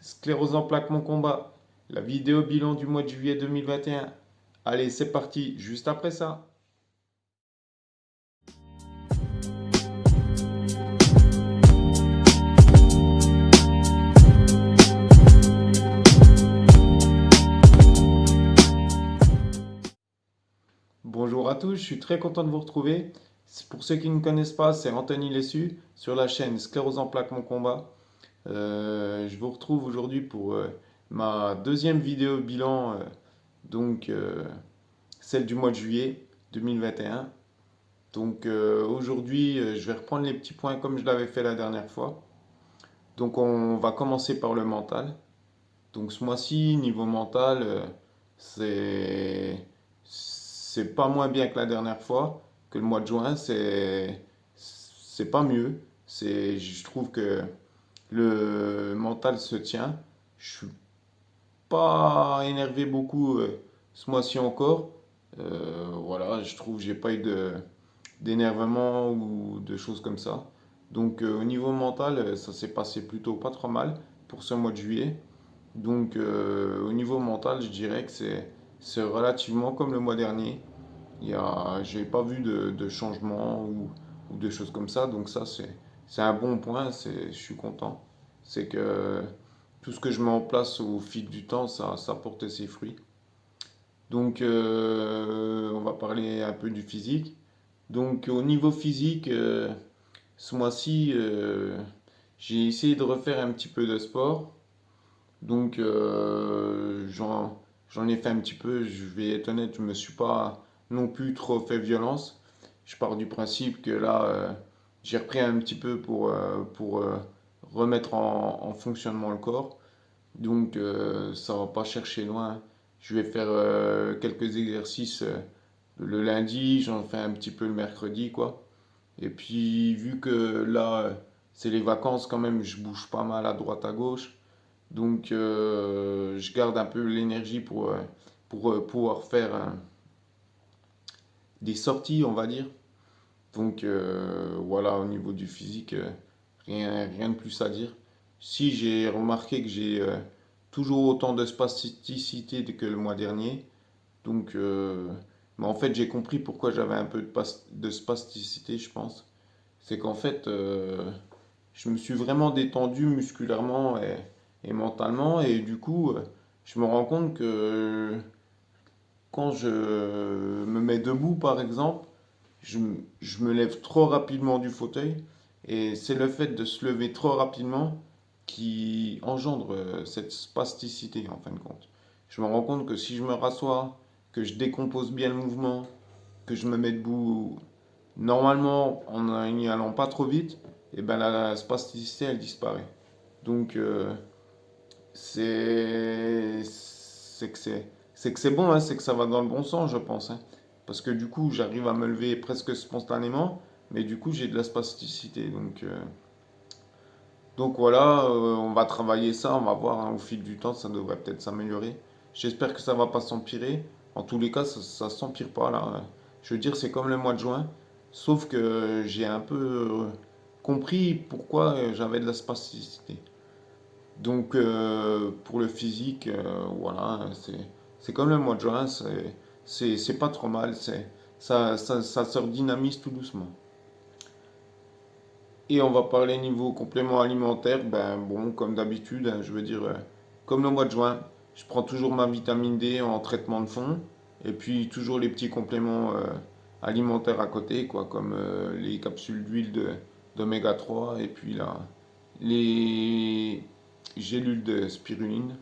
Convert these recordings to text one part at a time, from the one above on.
Sclérose en plaques, mon combat. La vidéo bilan du mois de juillet 2021. Allez, c'est parti, juste après ça. Bonjour à tous, je suis très content de vous retrouver. Pour ceux qui ne me connaissent pas, c'est Anthony Lessu sur la chaîne Sclérose en plaques, mon combat. Je vous retrouve aujourd'hui pour ma deuxième vidéo bilan, donc celle du mois de juillet 2021. Donc aujourd'hui, je vais reprendre les petits points comme je l'avais fait la dernière fois. Donc on va commencer par le mental. Donc ce mois-ci, niveau mental, c'est pas moins bien que la dernière fois, que le mois de juin, c'est pas mieux. Je trouve que le mental se tient. Je suis pas énervé beaucoup ce mois-ci encore. Voilà, je trouve que j'ai pas eu d'énervement ou de choses comme ça. Donc au niveau mental, ça s'est passé plutôt pas trop mal pour ce mois de juillet. Donc au niveau mental, je dirais que c'est relativement comme le mois dernier. J'ai pas vu de changement ou de choses comme ça. Donc ça, c'est un bon point. Je suis content. C'est que tout ce que je mets en place au fil du temps, ça porte ses fruits. Donc on va parler un peu du physique. Donc au niveau physique, ce mois-ci, j'ai essayé de refaire un petit peu de sport. Donc j'en ai fait un petit peu, je vais être honnête, je me suis pas non plus trop fait violence. Je pars du principe que là, j'ai repris un petit peu pour remettre en fonctionnement le corps. Donc ça va pas chercher loin. Je vais faire quelques exercices le lundi, j'en fais un petit peu le mercredi, quoi. Et puis vu que là, c'est les vacances quand même, je bouge pas mal à droite à gauche. Donc, je garde un peu l'énergie pour pouvoir faire des sorties, on va dire. Donc, voilà, au niveau du physique, rien de plus à dire. Si j'ai remarqué que j'ai toujours autant de spasticité que le mois dernier, donc, mais en fait, j'ai compris pourquoi j'avais un peu de spasticité, je pense. C'est qu'en fait, je me suis vraiment détendu musculairement et mentalement. Et du coup, je me rends compte que quand je me mets debout, par exemple, je me lève trop rapidement du fauteuil. Et c'est le fait de se lever trop rapidement qui engendre cette spasticité, en fin de compte. Je me rends compte que si je me rassois, que je décompose bien le mouvement, que je me mets debout normalement en n'y allant pas trop vite, et ben la spasticité elle disparaît. Donc c'est que c'est bon, hein, c'est que ça va dans le bon sens, je pense, hein. Parce que du coup, j'arrive à me lever presque spontanément, mais du coup, j'ai de la spasticité. Donc voilà, on va travailler ça, on va voir, hein, au fil du temps, ça devrait peut-être s'améliorer. J'espère que ça va pas s'empirer. En tous les cas, ça s'empire pas là. Je veux dire, c'est comme le mois de juin, sauf que j'ai un peu compris pourquoi j'avais de la spasticité. Donc pour le physique, voilà, c'est comme le mois de juin, c'est pas trop mal, ça se redynamise tout doucement. Et on va parler niveau complément alimentaire, ben bon, comme d'habitude, hein, je veux dire, comme le mois de juin, je prends toujours ma vitamine D en traitement de fond, et puis toujours les petits compléments alimentaires à côté, quoi, comme les capsules d'oméga 3, et puis là, les gélules de spiruline.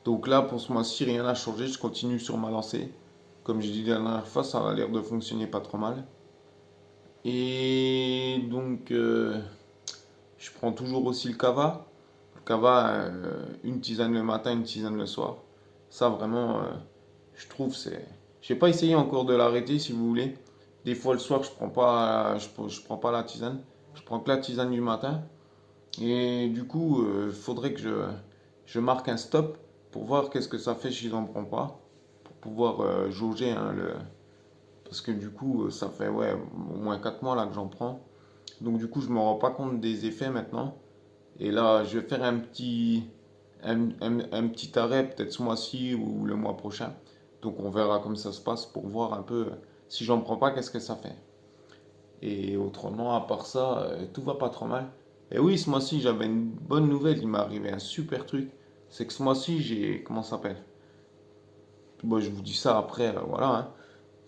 Donc là, pour ce mois-ci, rien n'a changé, je continue sur ma lancée. Comme j'ai dit la dernière fois, ça a l'air de fonctionner pas trop mal. Et donc, je prends toujours aussi le cava. Le cava, une tisane le matin, une tisane le soir. Ça, vraiment, je trouve, c'est. J'ai pas essayé encore de l'arrêter, si vous voulez. Des fois, le soir, je prends pas la tisane. Je prends que la tisane du matin. Et du coup, il faudrait que je marque un stop pour voir qu'est-ce que ça fait si j'en prends pas. Pour pouvoir jauger, hein, parce que du coup, ça fait ouais, au moins 4 mois là que j'en prends. Donc du coup, je me rends pas compte des effets maintenant. Et là, je vais faire un petit arrêt, peut-être ce mois-ci ou le mois prochain. Donc on verra comme ça se passe pour voir un peu si j'en prends pas, qu'est-ce que ça fait. Et autrement, à part ça, tout va pas trop mal. Et oui, ce mois-ci, j'avais une bonne nouvelle. Il m'est arrivé un super truc. C'est que ce mois-ci, j'ai. Comment ça s'appelle? Bon, je vous dis ça après, voilà, hein.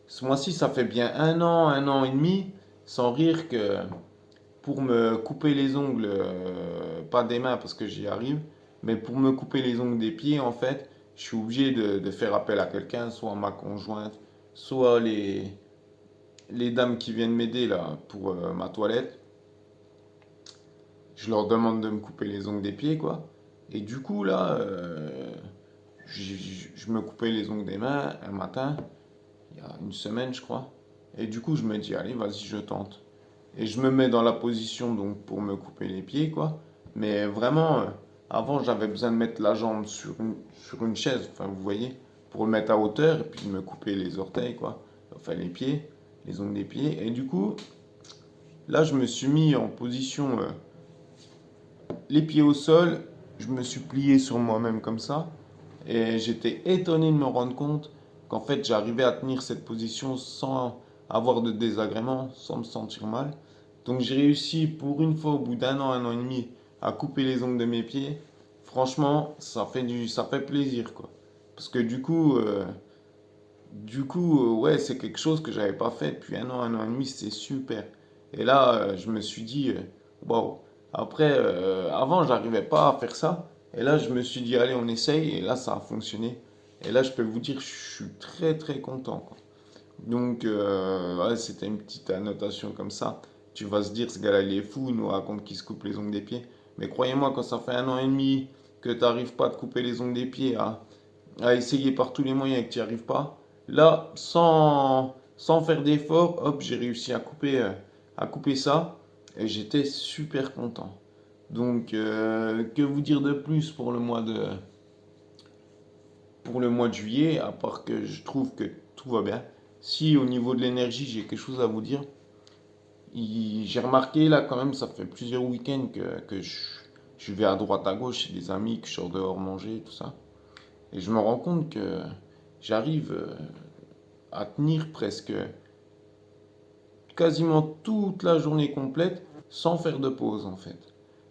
Ce mois-ci, ça fait bien un an et demi, sans rire, que pour me couper les ongles, pas des mains parce que j'y arrive, mais pour me couper les ongles des pieds, en fait, je suis obligé de faire appel à quelqu'un, soit ma conjointe, soit les dames qui viennent m'aider là pour ma toilette. Je leur demande de me couper les ongles des pieds, quoi. Et du coup, là, je me coupais les ongles des mains un matin, il y a une semaine, je crois. Et du coup, je me dis, allez, vas-y, je tente. Et je me mets dans la position donc pour me couper les pieds, quoi. Mais vraiment, avant, j'avais besoin de mettre la jambe sur une chaise, enfin, vous voyez, pour le mettre à hauteur et puis me couper les orteils, quoi. Enfin, les pieds, les ongles des pieds. Et du coup, là, je me suis mis en position les pieds au sol, je me suis plié sur moi-même comme ça, et j'étais étonné de me rendre compte qu'en fait j'arrivais à tenir cette position sans avoir de désagrément, sans me sentir mal. Donc j'ai réussi pour une fois au bout un an et demi, à couper les ongles de mes pieds. Franchement, ça fait plaisir quoi. Parce que ouais, c'est quelque chose que j'avais pas fait depuis un an et demi, c'est super. Et là, je me suis dit, waouh. Après, avant, j'arrivais pas à faire ça. Et là, je me suis dit, allez, on essaye. Et là, ça a fonctionné. Et là, je peux vous dire, je suis très, très content, quoi. Donc, ouais, c'était une petite annotation comme ça. Tu vas se dire, ce gars-là, il est fou, il nous raconte qu'il se coupe les ongles des pieds. Mais croyez-moi, quand ça fait un an et demi que tu n'arrives pas à te couper les ongles des pieds, à essayer par tous les moyens et que tu n'y arrives pas, là, sans faire d'effort, hop, j'ai réussi à couper ça et j'étais super content. Donc, que vous dire de plus pour le mois de juillet, à part que je trouve que tout va bien. Si au niveau de l'énergie, j'ai quelque chose à vous dire, j'ai remarqué là quand même, ça fait plusieurs week-ends que je vais à droite à gauche chez des amis, que je sors dehors manger, tout ça. Et je me rends compte que j'arrive à tenir presque quasiment toute la journée complète sans faire de pause en fait.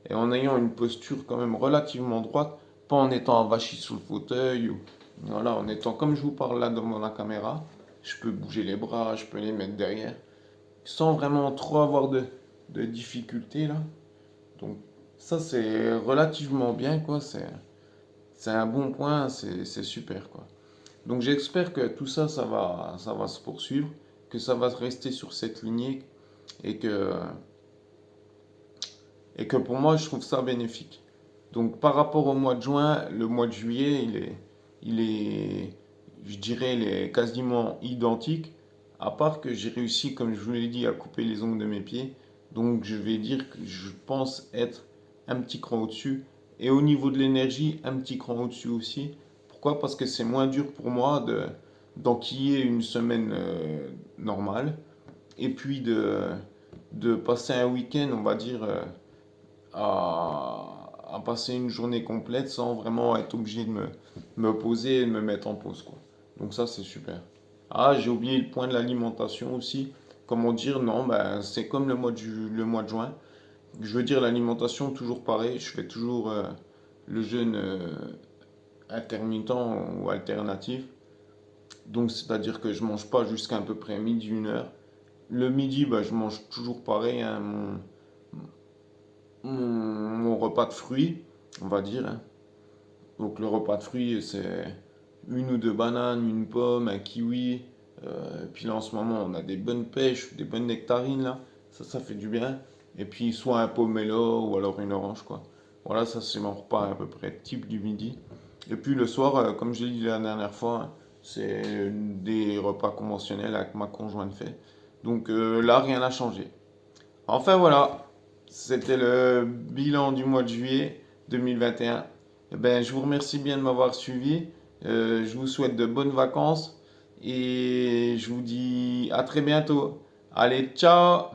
Et en ayant une posture quand même relativement droite, pas en étant avachi sous le fauteuil ou voilà, en étant comme je vous parle là devant la caméra, je peux bouger les bras, je peux les mettre derrière, sans vraiment trop avoir de difficultés là. Donc ça c'est relativement bien quoi, c'est un bon point, c'est super quoi. Donc j'espère que tout ça, ça va se poursuivre, que ça va rester sur cette lignée et et que pour moi, je trouve ça bénéfique. Donc par rapport au mois de juin, le mois de juillet, il est, je dirais, il est quasiment identique, à part que j'ai réussi, comme je vous l'ai dit, à couper les ongles de mes pieds. Donc je vais dire que je pense être un petit cran au-dessus. Et au niveau de l'énergie, un petit cran au-dessus aussi. Pourquoi? Parce que c'est moins dur pour moi d'enquiller une semaine normale. Et puis de passer un week-end, on va dire, à passer une journée complète sans vraiment être obligé de me poser et de me mettre en pause, quoi. Donc ça, c'est super. Ah, j'ai oublié le point de l'alimentation aussi. Comment dire, non, ben, c'est comme le mois de juin. Je veux dire, l'alimentation, toujours pareil. Je fais toujours le jeûne intermittent ou alternatif. Donc, c'est-à-dire que je mange pas jusqu'à à peu près midi, une heure. Le midi, bah, je mange toujours pareil, hein, mon repas de fruits, on va dire, hein. Donc le repas de fruits, c'est une ou deux bananes, une pomme, un kiwi. Puis là, en ce moment, on a des bonnes pêches, des bonnes nectarines, là. Ça fait du bien. Et puis, soit un pomelo ou alors une orange, quoi. Voilà, ça, c'est mon repas à peu près type du midi. Et puis le soir, comme je l'ai dit la dernière fois, hein, c'est des repas conventionnels avec ma conjointe fait. Donc là, rien n'a changé. Enfin voilà, c'était le bilan du mois de juillet 2021. Eh ben, je vous remercie bien de m'avoir suivi. Je vous souhaite de bonnes vacances et je vous dis à très bientôt. Allez, ciao!